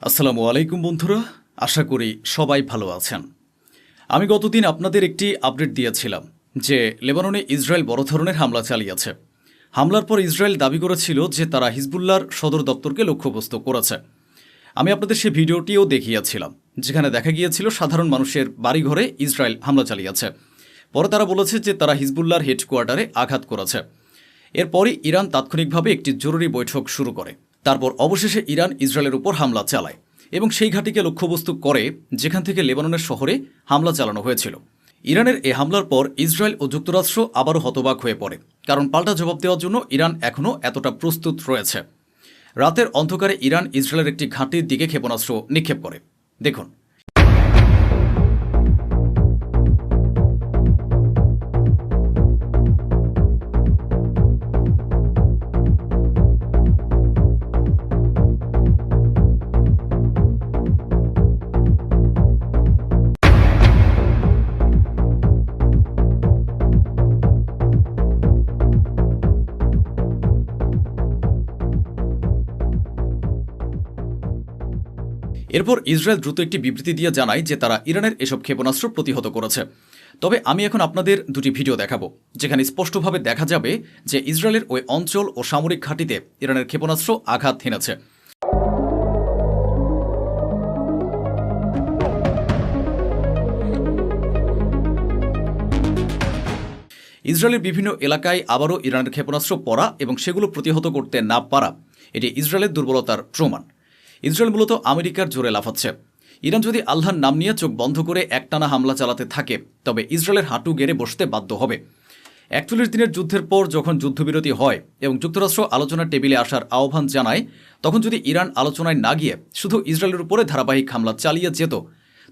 আসসালামু আলাইকুম বন্ধুরা, আশা করি সবাই ভালো আছেন। আমি গতদিন আপনাদের একটি আপডেট দিয়েছিলাম যে লেবাননে ইসরায়েল বড় ধরনের হামলা চালিয়েছে। হামলার পর ইসরায়েল দাবি করেছিল যে তারা হিজবুল্লাহর সদর দপ্তরকে লক্ষ্যবস্তু করেছে। আমি আপনাদের সেই ভিডিওটিও দেখিয়েছিলাম, যেখানে দেখা গিয়েছিল সাধারণ মানুষের বাড়িঘরে ইসরায়েল হামলা চালিয়েছে। পরে তারা বলেছে যে তারা হিজবুল্লাহর হেডকোয়ার্টারে আঘাত করেছে। এরপরই ইরান তাৎক্ষণিকভাবে একটি জরুরি বৈঠক শুরু করে। তারপর অবশেষে ইরান ইসরায়েলের উপর হামলা চালায় এবং সেই ঘাঁটিকে লক্ষ্যবস্তু করে যেখান থেকে লেবাননের শহরে হামলা চালানো হয়েছিল। ইরানের এই হামলার পর ইসরায়েল ও যুক্তরাষ্ট্র আবারও হতবাক হয়ে পড়ে, কারণ পাল্টা জবাব দেওয়ার জন্য ইরান এখনও এতটা প্রস্তুত রয়েছে। রাতের অন্ধকারে ইরান ইসরায়েলের একটি ঘাঁটির দিকে ক্ষেপণাস্ত্র নিক্ষেপ করে। দেখুন, এরপর ইসরায়েল দ্রুত একটি বিবৃতি দিয়ে জানায় যে তারা ইরানের এসব ক্ষেপণাস্ত্র প্রতিহত করেছে। তবে আমি এখন আপনাদের দুটি ভিডিও দেখাবো, যেখানে স্পষ্টভাবে দেখা যাবে যে ইসরায়েলের ওই অঞ্চল ও সামরিক ঘাঁটিতে ইরানের ক্ষেপণাস্ত্র আঘাত হেনেছে। ইসরায়েলের বিভিন্ন এলাকায় আবারও ইরানের ক্ষেপণাস্ত্র পড়া এবং সেগুলো প্রতিহত করতে না পারা, এটি ইসরায়েলের দুর্বলতার প্রমাণ। ইসরায়েল মূলত আমেরিকার জোরে লাফাচ্ছে। ইরান যদি আল্লাহর নাম নিয়ে চোখ বন্ধ করে একটানা হামলা চালাতে থাকে, তবে ইসরায়েলের হাঁটু গেড়ে বসতে বাধ্য হবে। ৪১ দিনের যুদ্ধের পর যখন যুদ্ধবিরতি হয় এবং যুক্তরাষ্ট্র আলোচনার টেবিলে আসার আহ্বান জানায়, তখন যদি ইরান আলোচনায় না গিয়ে শুধু ইসরায়েলের উপরে ধারাবাহিক হামলা চালিয়ে যেত,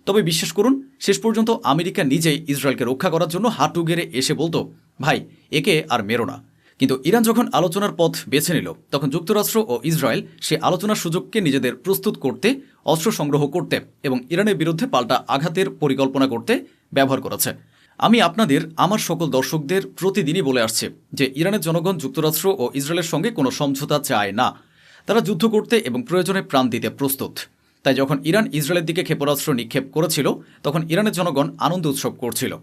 তবে বিশ্বাস করুন, শেষ পর্যন্ত আমেরিকা নিজেই ইসরায়েলকে রক্ষা করার জন্য হাঁটু গেড়ে এসে বলতো, ভাই একে আর মেরো না। কিন্তু ইরান যখন আলোচনার পথ বেছে নিল, তখন যুক্তরাষ্ট্র ও ইসরায়েল সে আলোচনার সুযোগকে নিজেদের প্রস্তুত করতে, অস্ত্র সংগ্রহ করতে এবং ইরানের বিরুদ্ধে পাল্টা আঘাতের পরিকল্পনা করতে ব্যবহার করেছে। আমি আপনাদের, আমার সকল দর্শকদের প্রতিদিনই বলে আসছি যে ইরানের জনগণ যুক্তরাষ্ট্র ও ইসরায়েলের সঙ্গে কোনো সমঝোতা চায় না। তারা যুদ্ধ করতে এবং প্রয়োজনে প্রাণ দিতে প্রস্তুত। তাই যখন ইরান ইসরায়েলের দিকে ক্ষেপণাস্ত্র নিক্ষেপ করেছিল, তখন ইরানের জনগণ আনন্দ উৎসব করছিল।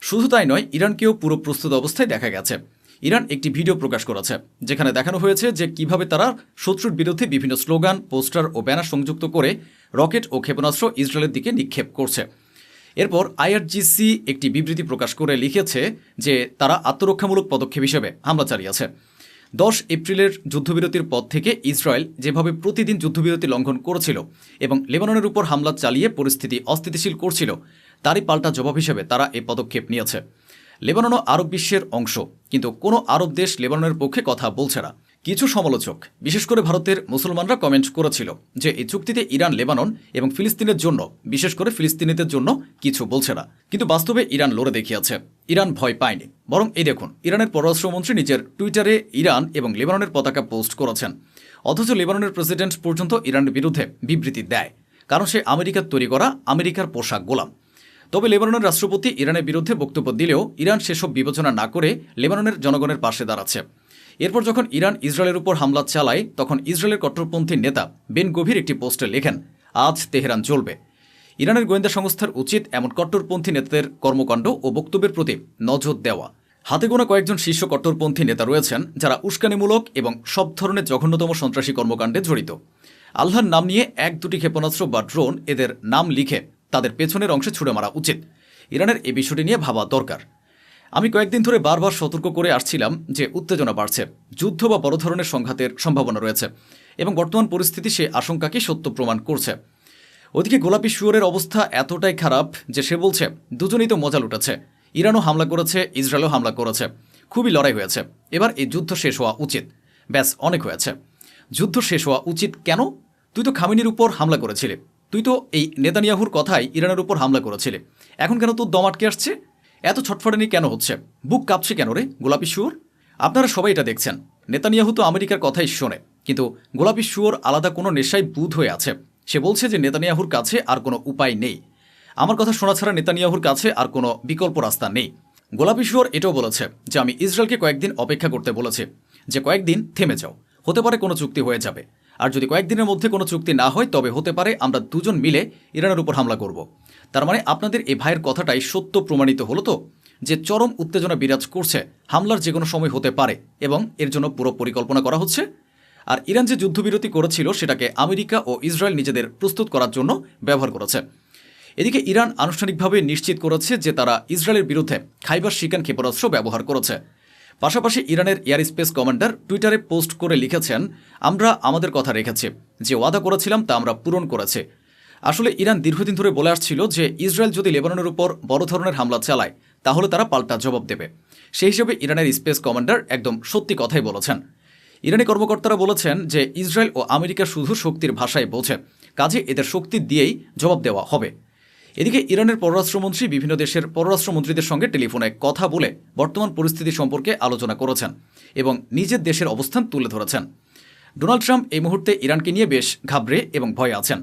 শুধু তাই নয়, ইরানকেও পুরো প্রস্তুত অবস্থায় দেখা গেছে। ইরান একটি ভিডিও প্রকাশ করেছে, যেখানে দেখানো হয়েছে যে কিভাবে তারা শত্রুর বিরুদ্ধে বিভিন্ন স্লোগান, পোস্টার ও ব্যানার সংযুক্ত করে রকেট ও ক্ষেপণাস্ত্র ইসরায়েলের দিকে নিক্ষেপ করছে। এরপর আইআরজিসি একটি বিবৃতি প্রকাশ করে লিখেছে যে তারা আত্মরক্ষামূলক পদক্ষেপ হিসেবে হামলা চালিয়েছে। 10 এপ্রিলের যুদ্ধবিরতির পর থেকে ইসরায়েল যেভাবে প্রতিদিন যুদ্ধবিরতি লঙ্ঘন করেছিল এবং লেবাননের উপর হামলা চালিয়ে পরিস্থিতি অস্থিতিশীল করছিল, তারই পাল্টা জবাব হিসেবে তারা এই পদক্ষেপ নিয়েছে। লেবাননও আরব বিশ্বের অংশ, কিন্তু কোনো আরব দেশ লেবাননের পক্ষে কথা বলছে না। কিছু সমালোচক, বিশেষ করে ভারতের মুসলমানরা কমেন্ট করেছিল যে এই চুক্তিতে ইরান লেবানন এবং ফিলিস্তিনের জন্য, বিশেষ করে ফিলিস্তিনিদের জন্য কিছু বলছে না। কিন্তু বাস্তবে ইরান লড়ে দেখিয়েছে। ইরান ভয় পায়নি, বরং এই দেখুন, ইরানের পররাষ্ট্রমন্ত্রী নিজের টুইটারে ইরান এবং লেবাননের পতাকা পোস্ট করেছেন। অথচ লেবাননের প্রেসিডেন্ট পর্যন্ত ইরানের বিরুদ্ধে বিবৃতি দেয়, কারণ সে আমেরিকার তৈরি করা, আমেরিকার পোশাক গোলাম। তবে লেবাননের রাষ্ট্রপতি ইরানের বিরুদ্ধে বক্তব্য দিলেও ইরান সেসব বিবেচনা না করে লেবাননের জনগণের পাশে দাঁড়াচ্ছে। এরপর যখন ইরান ইসরায়েলের উপর হামলা চালায়, তখন ইসরায়েলের কট্টরপন্থী নেতা বেন গভীর একটি পোস্টে লেখেন, আজ তেহরান জ্বলবে। ইরানের গোয়েন্দা সংস্থার উচিত এমন কট্টরপন্থী নেতাদের কর্মকাণ্ড ও বক্তব্যের প্রতি নজর দেওয়া। হাতে গোনা কয়েকজন শীর্ষ কট্টরপন্থী নেতা রয়েছেন যারা উস্কানিমূলক এবং সব ধরনের জঘন্যতম সন্ত্রাসী কর্মকাণ্ডে জড়িত। আল্লাহর নাম নিয়ে 1-2টি ক্ষেপণাস্ত্র বা ড্রোন এদের নাম লিখে তাদের পেছনের অংশে ছুড়ে মারা উচিত। ইরানের এই বিষয়টি নিয়ে ভাবা দরকার। আমি কয়েকদিন ধরে বারবার সতর্ক করে আসছিলাম যে উত্তেজনা বাড়ছে, যুদ্ধ বা বড় ধরনের সংঘাতের সম্ভাবনা রয়েছে এবং বর্তমান পরিস্থিতি সে আশঙ্কাকে সত্য প্রমাণ করছে। ওদিকে গোলাপি শুয়োরের অবস্থা এতটাই খারাপ যে সে বলছে দুজনেই তো মজা লুটেছে, ইরানও হামলা করেছে, ইসরায়েলও হামলা করেছে, খুবই লড়াই হয়েছে, এবার এই যুদ্ধ শেষ হওয়া উচিত। ব্যাস, অনেক হয়েছে। যুদ্ধ শেষ হওয়া উচিত কেন? তুই তো খামেনির উপর হামলা করেছিলে, তুই তো এই নেতানিয়াহুর কথাই ইরানের উপর হামলা করেছিলে, এখন কেন তোর দম আটকে আসছে? এত ছটফটানি কেন হচ্ছে? বুক কাঁপছে কেন রে গোলাপি শুয়োর? আপনারা সবাই এটা দেখছেন, নেতানিয়াহু তো আমেরিকার কথাই শোনে, কিন্তু গোলাপি শুয়োর আলাদা কোনো নেশায় বুঁদ হয়ে আছে। সে বলছে যে নেতানিয়াহুর কাছে আর কোনো উপায় নেই, আমার কথা শোনা ছাড়া নেতানিয়াহুর কাছে আর কোনো বিকল্প রাস্তা নেই। গোলাপি শুয়োর এটাও বলেছে যে আমি ইসরায়েলকে কয়েকদিন অপেক্ষা করতে বলেছি, যে কয়েকদিন থেমে যাও, হতে পারে কোনো চুক্তি হয়ে যাবে, আর যদি কয়েকদিনের মধ্যে কোনো চুক্তি না হয় তবে হতে পারে আমরা দুজন মিলে ইরানের উপর হামলা করব। তার মানে আপনাদের এই ভাইয়ের কথাটাই সত্য প্রমাণিত হলো তো, যে চরম উত্তেজনা বিরাজ করছে, হামলার যে কোনো সময় হতে পারে এবং এর জন্য পুরো পরিকল্পনা করা হচ্ছে। আর ইরান যে যুদ্ধবিরতি করেছিল সেটাকে আমেরিকা ও ইসরায়েল নিজেদের প্রস্তুত করার জন্য ব্যবহার করেছে। এদিকে ইরান আনুষ্ঠানিকভাবে নিশ্চিত করেছে যে তারা ইসরায়েলের বিরুদ্ধে খাইবার শিকান ক্ষেপণাস্ত্র ব্যবহার করেছে। পাশাপাশি ইরানের এয়ার স্পেস কমান্ডার টুইটারে পোস্ট করে লিখেছেন, আমরা আমাদের কথা রেখেছি, যে ওয়াদা করেছিলাম তা আমরা পূরণ করেছি। আসলে ইরান দীর্ঘদিন ধরে বলে আসছিল যে ইসরায়েল যদি লেবাননের উপর বড় ধরনের হামলা চালায় তাহলে তারা পাল্টা জবাব দেবে। সেই হিসেবে ইরানের স্পেস কমান্ডার একদম সত্যি কথাই বলেছেন। ইরানি কর্মকর্তারা বলেছেন যে ইসরায়েল ও আমেরিকা শুধু শক্তির ভাষায় বোঝে, কাজে এদের শক্তি দিয়েই জবাব দেওয়া হবে। এদিকে ইরানের পররাষ্ট্রমন্ত্রী বিভিন্ন দেশের পররাষ্ট্রমন্ত্রীদের সঙ্গে টেলিফোনে কথা বলে বর্তমান পরিস্থিতি সম্পর্কে আলোচনা করেছেন এবং নিজের দেশের অবস্থান তুলে ধরেছেন। ডোনাল্ড ট্রাম্প এই মুহূর্তে ইরানকে নিয়ে বেশ ঘাবড়ে এবং ভয়ে আছেন।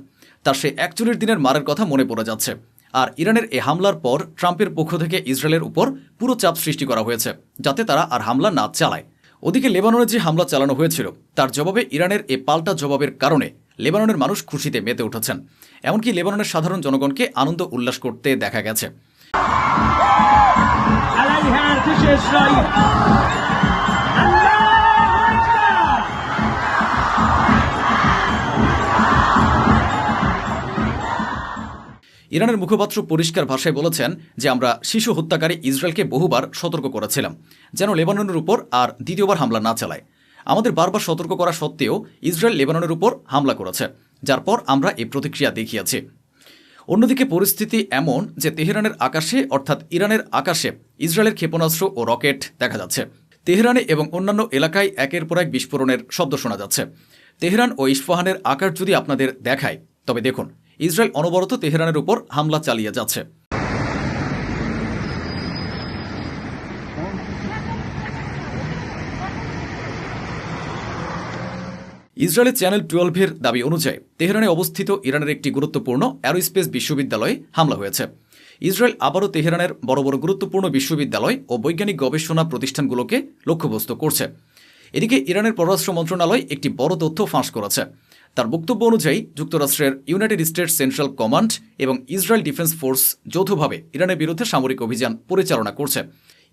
তার সে 41 দিনের মারের কথা মনে পড়ে যাচ্ছে। আর ইরানের এই হামলার পর ট্রাম্পের পক্ষ থেকে ইসরায়েলের উপর পুরো চাপ সৃষ্টি করা হয়েছে যাতে তারা আর হামলা না চালায়। ওদিকে লেবাননে যে হামলা চালানো হয়েছিল তার জবাবে ইরানের এই পাল্টা জবাবের কারণে লেবাননের মানুষ খুশিতে মেতে উঠেছেন। এমনকি লেবাননের সাধারণ জনগণকে আনন্দ উল্লাস করতে দেখা গেছে। ইরানের মুখপাত্র পরিষ্কার ভাষায় বলেছেন যে আমরা শিশু হত্যাকারী ইসরায়েলকে বহুবার সতর্ক করেছিলাম যেন লেবাননের উপর আর দ্বিতীয়বার হামলা না চালায়। আমাদের বারবার সতর্ক করা সত্ত্বেও ইসরায়েল লেবাননের উপর হামলা করেছে, যার পর আমরা এই প্রতিক্রিয়া দেখিয়েছি। অন্যদিকে পরিস্থিতি এমন যে তেহরানের আকাশে অর্থাৎ ইরানের আকাশে ইসরায়েলের ক্ষেপণাস্ত্র ও রকেট দেখা যাচ্ছে। তেহরানে এবং অন্যান্য এলাকায় একের পর এক বিস্ফোরণের শব্দ শোনা যাচ্ছে। তেহরান ও ইস্পাহানের আকার যদি আপনাদের দেখায় তবে দেখুন, ইসরায়েল অনবরত তেহরানের উপর হামলা চালিয়ে যাচ্ছে। ইসরায়েলের চ্যানেল 12-এর দাবি অনুযায়ী তেহরানে অবস্থিত ইরানের একটি গুরুত্বপূর্ণ অ্যারোস্পেস বিশ্ববিদ্যালয়ে হামলা হয়েছে। ইসরায়েল আবারও তেহরানের বড় বড় গুরুত্বপূর্ণ বিশ্ববিদ্যালয় ও বৈজ্ঞানিক গবেষণা প্রতিষ্ঠানগুলোকে লক্ষ্যবস্তু করছে। এদিকে ইরানের পররাষ্ট্র মন্ত্রণালয় একটি বড় তথ্য ফাঁস করেছে। তার বক্তব্য অনুযায়ী যুক্তরাষ্ট্রের ইউনাইটেড স্টেটস সেন্ট্রাল কমান্ড এবং ইসরায়েল ডিফেন্স ফোর্স যৌথভাবে ইরানের বিরুদ্ধে সামরিক অভিযান পরিচালনা করছে।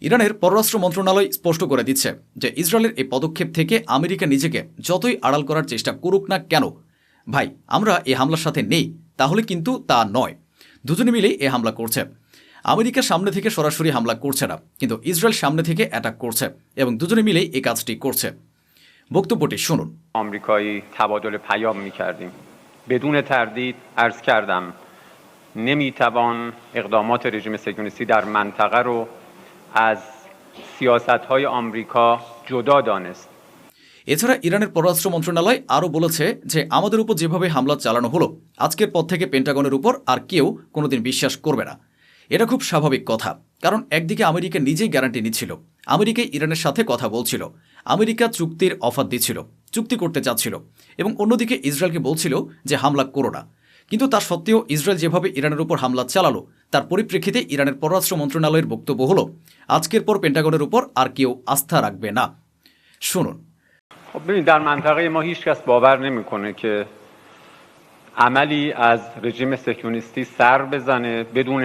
ইরানের পররাষ্ট্র মন্ত্রণালয় স্পষ্ট করে দিচ্ছে যে ইসরায়েলের এই পদক্ষেপ থেকে আমেরিকা নিজেকে যতই আড়াল করার চেষ্টা করুক না কেন, ভাই আমরা এই হামলার সাথে নেই তাহলে কিন্তু তা নয়। দুজনে মিলেই এই হামলা করছে। আমেরিকা সামনে থেকে সরাসরি হামলা করছে না, কিন্তু ইসরায়েল সামনে থেকে অ্যাটাক করছে এবং দুজনে মিলেই এই কাজটি করছে। বক্তব্যটি শুনুন। آمریکایی تبادل پیام می‌کردیم. بدون تردید عرض کردم نمی‌توان اقدامات رژیم صهیونیستی در منطقه رو از سیاست‌های آمریکا جدا دانست. এছাড়া ইরানের পররাষ্ট্র মন্ত্রণালয় আরও বলেছে যে আমাদের উপর যেভাবে হামলা চালানো হলো আজকের পর থেকে পেন্টাগনের উপর আর কেউ কোনোদিন বিশ্বাস করবে না। এটা খুব স্বাভাবিক কথা, কারণ একদিকে আমেরিকা নিজেই গ্যারান্টি নিচ্ছিল, আমেরিকাই ইরানের সাথে কথা বলছিল, আমেরিকা চুক্তির অফার দিচ্ছিল, চুক্তি করতে চাচ্ছিল, এবং অন্যদিকে ইসরায়েলকে বলছিল যে হামলা করো না। কিন্তু তা সত্ত্বেও ইসরায়েল যেভাবে ইরানের উপর হামলা চালালো তার পরিপ্রেক্ষিতে ইরানের পররাষ্ট্র মন্ত্রণালয়ের বক্তব্য হলো আজকের পর পেন্টাগনের উপর আর কেউ আস্থা রাখবে না। শুনুন। ببینید در منطقه ما هیچ کس باور نمی‌کنه که عملی از رژیم صهیونیستی سر بزنه بدون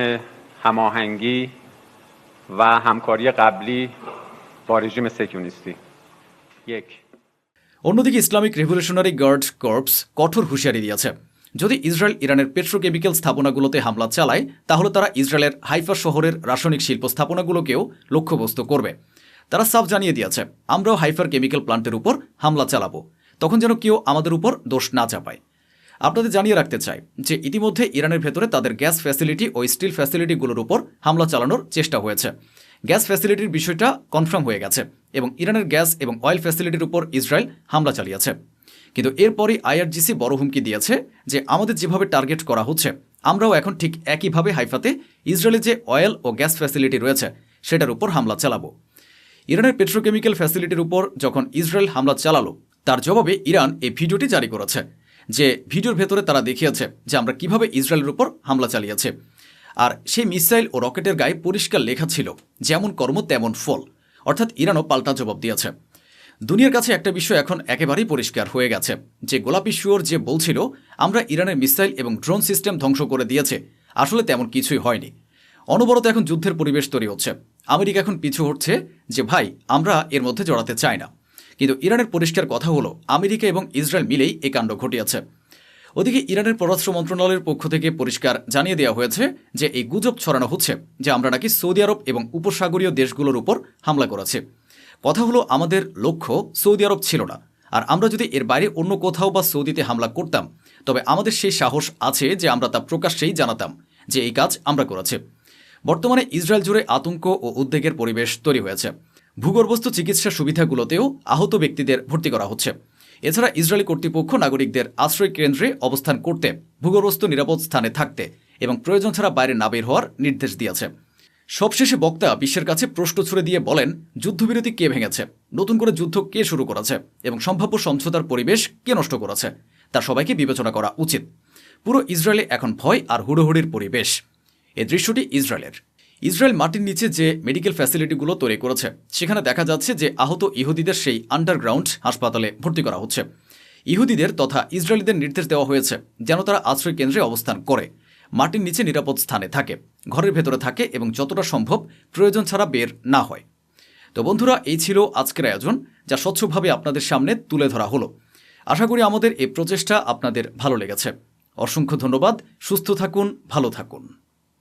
هماهنگی و همکاری قبلی با رژیم صهیونیستی. یک অন্যদিকে ইসলামিক রেভলিউশনারি গার্ড কর্পস কঠোর হুঁশিয়ারি দিয়েছে, যদি ইসরায়েল ইরানের পেট্রোকেমিক্যাল স্থাপনাগুলোতে হামলা চালায় তাহলে তারা ইসরায়েলের হাইফা শহরের রাসায়নিক শিল্প স্থাপনাগুলোকেও লক্ষ্যবস্তু করবে। তারা সাফ জানিয়ে দিয়েছে, আমরাও হাইফার কেমিক্যাল প্লান্টের উপর হামলা চালাবো, তখন যেন কেউ আমাদের উপর দোষ না চাপায়। আপনাদের জানিয়ে রাখতে চাই যে ইতিমধ্যে ইরানের ভেতরে তাদের গ্যাস ফ্যাসিলিটি ও স্টিল ফ্যাসিলিটিগুলোর উপর হামলা চালানোর চেষ্টা হয়েছে। গ্যাস ফ্যাসিলিটির বিষয়টা কনফার্ম হয়ে গেছে এবং ইরানের গ্যাস এবং অয়েল ফ্যাসিলিটির উপর ইসরায়েল হামলা চালিয়েছে। কিন্তু এরপরই আইআরজিসি বড় হুমকি দিয়েছে যে আমাদের যেভাবে টার্গেট করা হচ্ছে আমরাও এখন ঠিক একইভাবে হাইফাতে ইসরায়েলের যে অয়েল ও গ্যাস ফ্যাসিলিটি রয়েছে সেটার উপর হামলা চালাবো। ইরানের পেট্রোকেমিক্যাল ফ্যাসিলিটির উপর যখন ইসরায়েল হামলা চালালো তার জবাবে ইরান এই ভিডিওটি জারি করেছে, যে ভিডিওর ভেতরে তারা দেখিয়েছে যে আমরা কিভাবে ইসরায়েলের উপর হামলা চালিয়েছে। আর সেই মিসাইল ও রকেটের গায়ে পরিষ্কার লেখা ছিল যেমন কর্ম তেমন ফল, অর্থাৎ ইরানও পাল্টা জবাব দিয়েছে। দুনিয়ার কাছে একটা বিষয় এখন একেবারেই পরিষ্কার হয়ে গেছে যে গোলাপি শুয়োর যে বলছিল আমরা ইরানের মিসাইল এবং ড্রোন সিস্টেম ধ্বংস করে দিয়েছে, আসলে তেমন কিছুই হয়নি। অনবরত এখন যুদ্ধের পরিবেশ তৈরি হচ্ছে। আমেরিকা এখন পিছু হচ্ছে যে ভাই আমরা এর মধ্যে জড়াতে চাই না, কিন্তু ইরানের পরিষ্কার কথা হলো আমেরিকা এবং ইসরায়েল মিলেই এই কাণ্ড ঘটিয়েছে। ওদিকে ইরানের পররাষ্ট্র মন্ত্রণালয়ের পক্ষ থেকে পরিষ্কার জানিয়ে দেওয়া হয়েছে যে এই গুজব ছড়ানো হচ্ছে যে আমরা নাকি সৌদি আরব এবং উপসাগরীয় দেশগুলোর উপর হামলা করেছি। কথা হলো আমাদের লক্ষ্য সৌদি আরব ছিল না, আর আমরা যদি এর বাইরে অন্য কোথাও বা সৌদিতে হামলা করতাম তবে আমাদের সেই সাহস আছে যে আমরা তা প্রকাশ্যেই জানাতাম যে এই কাজ আমরা করেছি। বর্তমানে ইসরায়েল জুড়ে আতঙ্ক ও উদ্বেগের পরিবেশ তৈরি হয়েছে। ভূগর্ভস্থ চিকিৎসা সুবিধাগুলোতেও আহত ব্যক্তিদের ভর্তি করা হচ্ছে। এছাড়া ইসরায়েলি কর্তৃপক্ষ নাগরিকদের আশ্রয় কেন্দ্রে অবস্থান করতে, ভূগর্ভস্থ নিরাপদ স্থানে থাকতে এবং প্রয়োজন ছাড়া বাইরে না বের হওয়ার নির্দেশ দিয়েছে। সবশেষে বক্তা বিশ্বের কাছে প্রশ্ন ছুড়ে দিয়ে বলেন যুদ্ধবিরতি কে ভেঙেছে, নতুন করে যুদ্ধ কে শুরু করেছে এবং সম্ভাব্য সমঝোতার পরিবেশ কে নষ্ট করেছে তা সবাইকে বিবেচনা করা উচিত। পুরো ইসরায়েলে এখন ভয় আর হুড়োহুড়ির পরিবেশ। এই দৃশ্যটি ইসরায়েলের। ইসরায়েল মাটির নিচে যে মেডিকেল ফ্যাসিলিটিগুলো তৈরি করেছে সেখানে দেখা যাচ্ছে যে আহত ইহুদিদের সেই আন্ডারগ্রাউন্ড হাসপাতালে ভর্তি করা হচ্ছে। ইহুদিদের তথা ইসরায়েলিদের নির্দেশ দেওয়া হয়েছে যেন তারা আশ্রয় কেন্দ্রে অবস্থান করে, মাটির নিচে নিরাপদ স্থানে থাকে, ঘরের ভেতরে থাকে এবং যতটা সম্ভব প্রয়োজন ছাড়া বের না হয়। তো বন্ধুরা, এই ছিল আজকের আয়োজন, যা স্বচ্ছভাবে আপনাদের সামনে তুলে ধরা হলো। আশা করি আমাদের এই প্রচেষ্টা আপনাদের ভালো লেগেছে। অসংখ্য ধন্যবাদ। সুস্থ থাকুন, ভালো থাকুন।